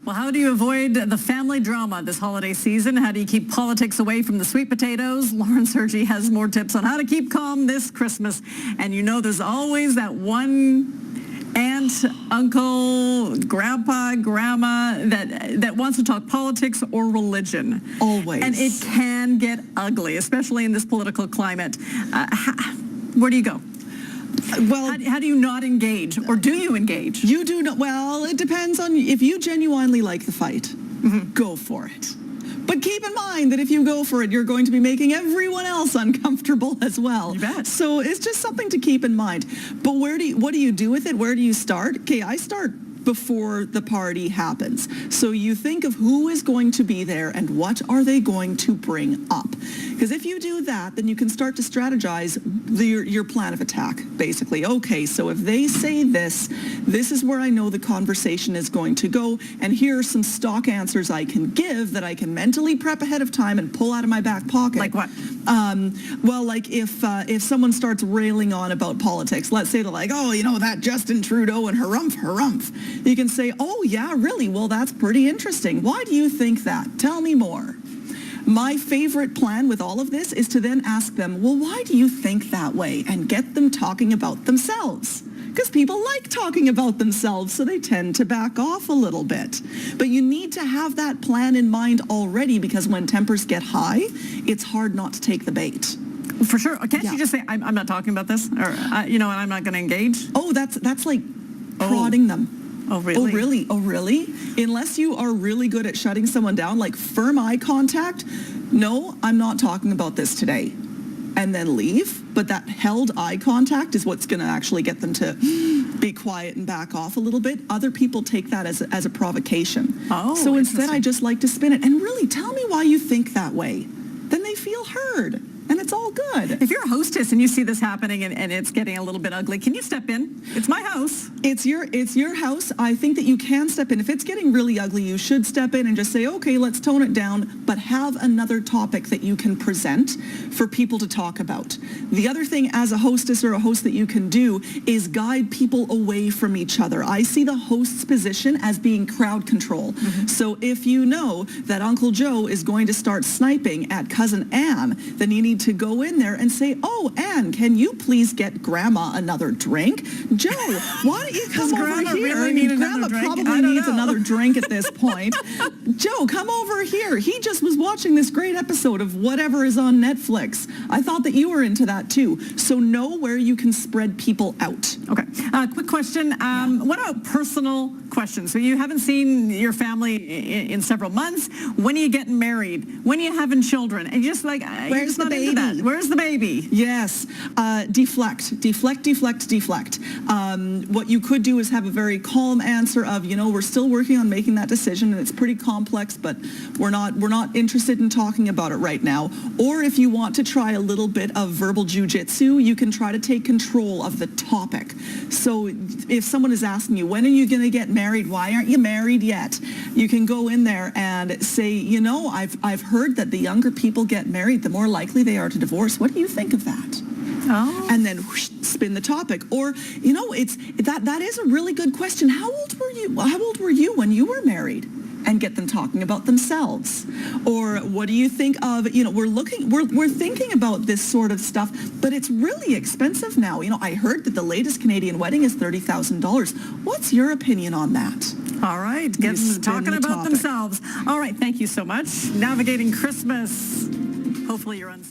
Well, how do you avoid the family drama this holiday season? How do you keep politics away from the sweet potatoes? Lauren Sergi has more tips on how to keep calm this Christmas. And you know there's always that one aunt, uncle, grandpa, grandma that wants to talk politics or religion. Always. And it can get ugly, especially in this political climate. Where do you go? Well, how do you not engage, or do you engage? You do not. Well, it depends on if you genuinely like the fight. Go for it. But keep in mind that if you go for it, you're going to be making everyone else uncomfortable as well. You bet. So it's just something to keep in mind. But what do you do with it? Where do you start? Okay, I start before the party happens. So you think of who is going to be there and what are they going to bring up. Because if you do that, then you can start to strategize your plan of attack, basically. Okay, so if they say this is where I know the conversation is going to go, and here are some stock answers I can give that I can mentally prep ahead of time and pull out of my back pocket. Like what? Well, like if someone starts railing on about politics, let's say they're like, oh, you know, that Justin Trudeau and harumph. You can say, oh, yeah, really? Well, that's pretty interesting. Why do you think that? Tell me more. My favorite plan with all of this is to then ask them, well, why do you think that way? And get them talking about themselves. Because people like talking about themselves, so they tend to back off a little bit. But you need to have that plan in mind already, because when tempers get high, it's hard not to take the bait. For sure. Can't you just say, I'm not talking about this? Or, and I'm not going to engage? Oh, that's like prodding them. Oh, really? Oh, really? Oh, really? Unless you are really good at shutting someone down, like firm eye contact, no, I'm not talking about this today, and then leave. But that held eye contact is what's going to actually get them to be quiet and back off a little bit. Other people take that as a provocation. Oh, so instead, I just like to spin it. And really, tell me why you think that way. Then they feel heard. And it's all good. If you're a hostess and you see this happening and it's getting a little bit ugly, can you step in? It's my house. It's your house. I think that you can step in. If it's getting really ugly, you should step in and just say, okay, let's tone it down, but have another topic that you can present for people to talk about. The other thing as a hostess or a host that you can do is guide people away from each other. I see the host's position as being crowd control. So if you know that Uncle Joe is going to start sniping at Cousin Anne, then you need to go in there and say, oh, Anne, can you please get Grandma another drink? Joe, why don't you come over here? Really Grandma probably needs another drink at this point. Joe, come over here. He just was watching this great episode of whatever is on Netflix. I thought that you were into that too. So know where you can spread people out. Okay. Quick question. What about personal questions? So you haven't seen your family in several months. When are you getting married? When are you having children? And you're just like, where's the baby? Where's the baby? Yes. Deflect. What you could do is have a very calm answer of, we're still working on making that decision and it's pretty complex, but we're not interested in talking about it right now. Or if you want to try a little bit of verbal jujitsu, you can try to take control of the topic. So if someone is asking you, when are you going to get married? Why aren't you married yet? You can go in there and say, I've heard that the younger people get married, the more likely they are to divorce. What do you think of that? Oh. And then whoosh, spin the topic. Or, that is a really good question. How old were you when you were married? And get them talking about themselves. Or what do you think of, we're thinking about this sort of stuff, but it's really expensive now. I heard that the latest Canadian wedding is $30,000. What's your opinion on that? All right, get them talking about themselves. All right, thank you so much. Navigating Christmas. Hopefully you're on.